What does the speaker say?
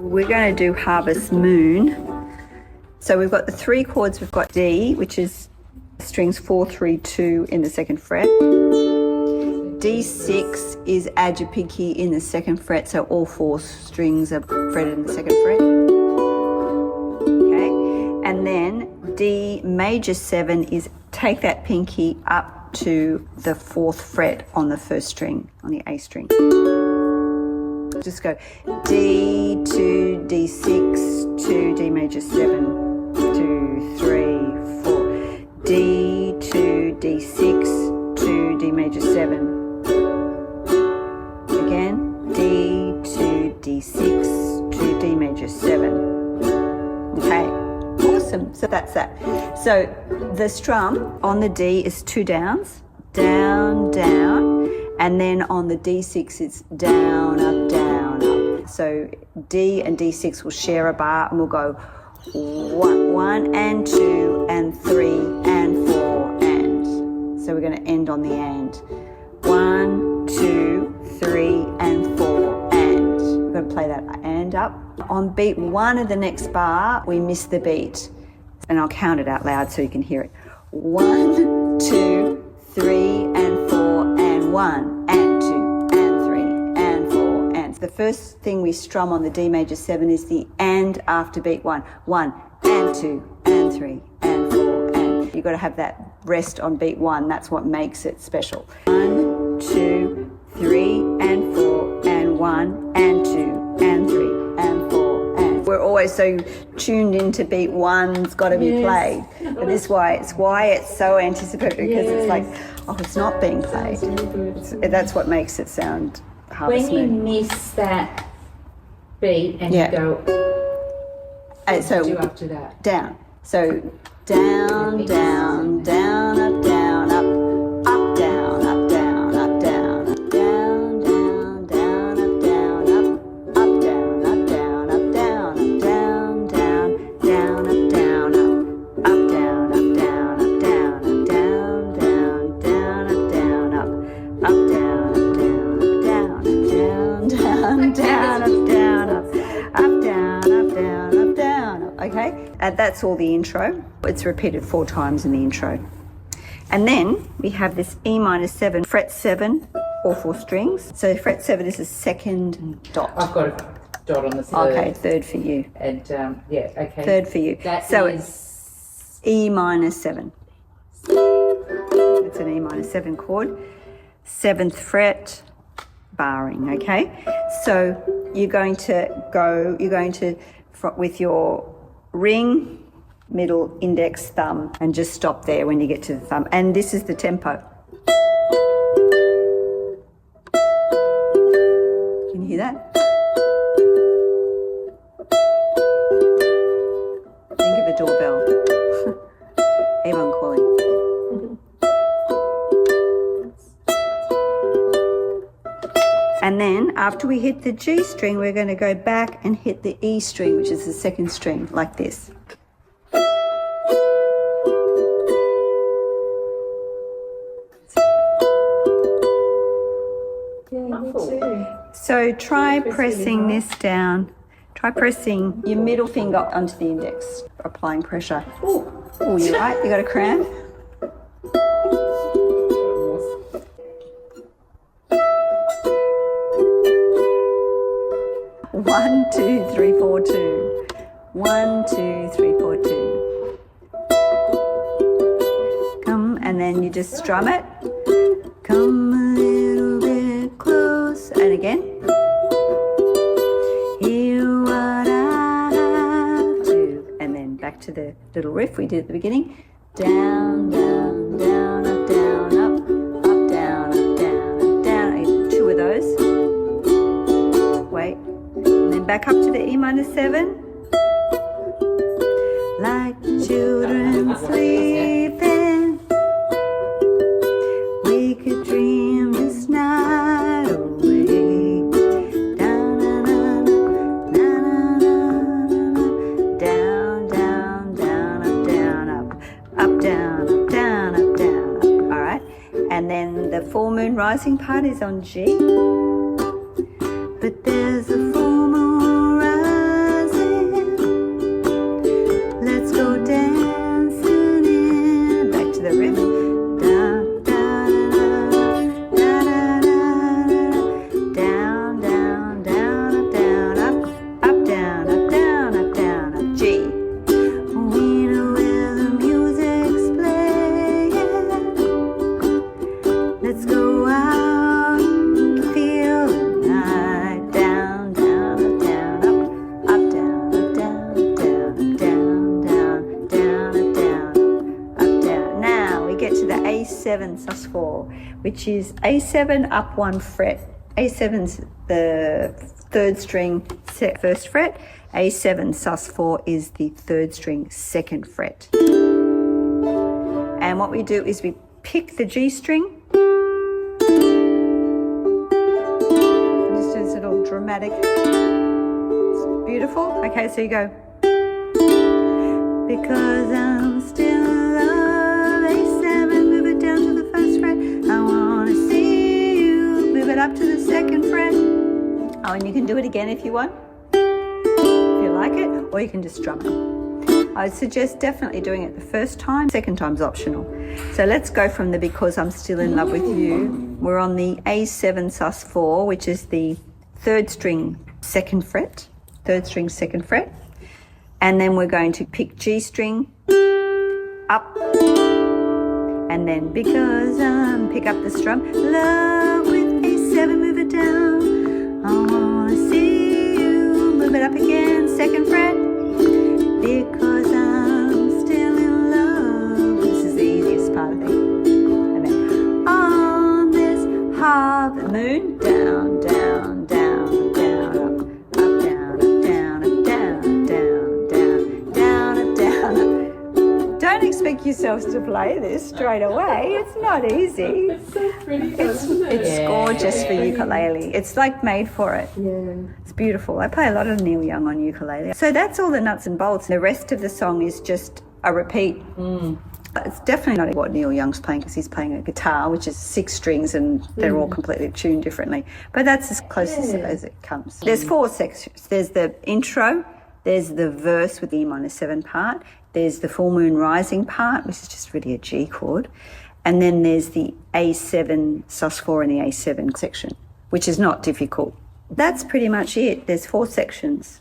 We're going to do Harvest Moon. So we've got the 3 chords. We've got D, which is strings 4, 3, 2 in the 2nd fret. D6 is add your pinky in the 2nd fret, so all 4 strings are fretted in the 2nd fret. Okay, and then D major 7 is take that pinky up to the 4th fret on the 1st string, on the A string. Just go D to D6 to D major 7, 2, 3, 4. D to D6 to D major 7. Again, D to D6 to D major 7. Okay, awesome. So that's that. So the strum on the D is 2 downs, down, down, and then on the D6 it's down, up, down, up. So D and D6 will share a bar, and we'll go 1 and 2 and 3 and 4 and. So we're going to end on the and. 1, 2, 3 and 4 and. We're going to play that and up. On beat 1 of the next bar, we miss the beat. And I'll count it out loud so you can hear it. 1, 2, 3 and 4 and 1 and 2 and 3 and 4 and. The first thing we strum on the D major 7 is the and after beat 1. 1 and 2 and 3 and 4 and. You've got to have that rest on beat 1. That's what makes it special. 1, 2, 3 and 4 and 1 and 2 and 3 and 4 and. We're always so tuned into beat 1's got to be played. But this why it's so anticipatory, because it's like, oh, it's not being played. That's what makes it sound Harvest Moon. When you miss that beat and you go, what do you do after that? Down. So down, down, down, up, down, up, up, down, up, down, up, down, up, down, down, down, up, down, up, up, down, up, down, up, down, up, down, down, down, up, down, up, up, down, up, down, up, down, up, down, down, down, up, down, up, up, down, up, down, up, down, down, down, down, up, down, up, up, down, up, down, up, down, up. Okay, and that's all the intro. It's repeated 4 times in the intro. And then we have this E minor 7, fret 7, all 4 strings. So fret 7 is the 2nd dot. I've got a dot on the 3rd. Okay, 3rd for you. And okay. 3rd for you. So it's E minor 7. It's an E minor 7 chord. 7th fret, barring, okay? So you're going to with your ring, middle, index, thumb, and just stop there when you get to the thumb. And this is the tempo. Can you hear that? Think of a doorbell. Avon calling. And then after we hit the G string, we're going to go back and hit the E string, which is the 2nd string, like this. So try pressing this down. Try pressing your middle finger onto the index, applying pressure. Oh, you're right. You got a cramp? One, 2, 3, 4, 2. 1, 2, 3, 4, 2. Come, and then you just strum it. Come a little bit close, and again. Hear what I have to, and then back to the little riff we did at the beginning. Down, down, down, up, down, up, up, down, up, down, up, down. 2 of those. Wait. And then back up to the E minor 7. Like children sleeping, we could dream this night away. Down, down, down, down, down, down, up, down, up, up, down, up, down, up, down, up. All right. And then the full moon rising part is on G. But there's a full moon rising. A7 sus4, which is A7 up 1 fret. A7's the 3rd string, 1st fret. A7 sus4 is the 3rd string, 2nd fret. And what we do is we pick the G string. Just a little dramatic. It's beautiful. Okay, so you go. Because I'm still in love, A7, move it down to the 1st fret. I want to see you, move it up to the 2nd fret. Oh, and you can do it again if you want, if you like it, or you can just strum it. I would suggest definitely doing it the first time, 2nd time's optional. So let's go from the Because I'm Still in Love with You. We're on the A7 sus4, which is the 3rd string, 2nd fret, 3rd string, 2nd fret. And then we're going to pick G string, up, and then because pick up the strum, love with A7, move it down. I wanna see you, move it up again, 2nd fret. Because I'm still in love. This is the easiest part, I think. And then on this half moon, down, down, down, down, up, up, down, up, down, up, down, down, down, down, up, down, up. Don't expect yourselves to play this straight away. It's not easy. It's so pretty, It's gorgeous for ukulele. It's like made for it. Yeah. It's beautiful. I play a lot of Neil Young on ukulele. So that's all the nuts and bolts. The rest of the song is just a repeat. But it's definitely not what Neil Young's playing, because he's playing a guitar, which is 6 strings, and they're all completely tuned differently. But that's as close as it comes. There's 4 sections. There's the intro, there's the verse with the E-7 part, there's the full moon rising part, which is just really a G chord, and then there's the A7 sus4 and the A7 section, which is not difficult. That's pretty much it. There's 4 sections.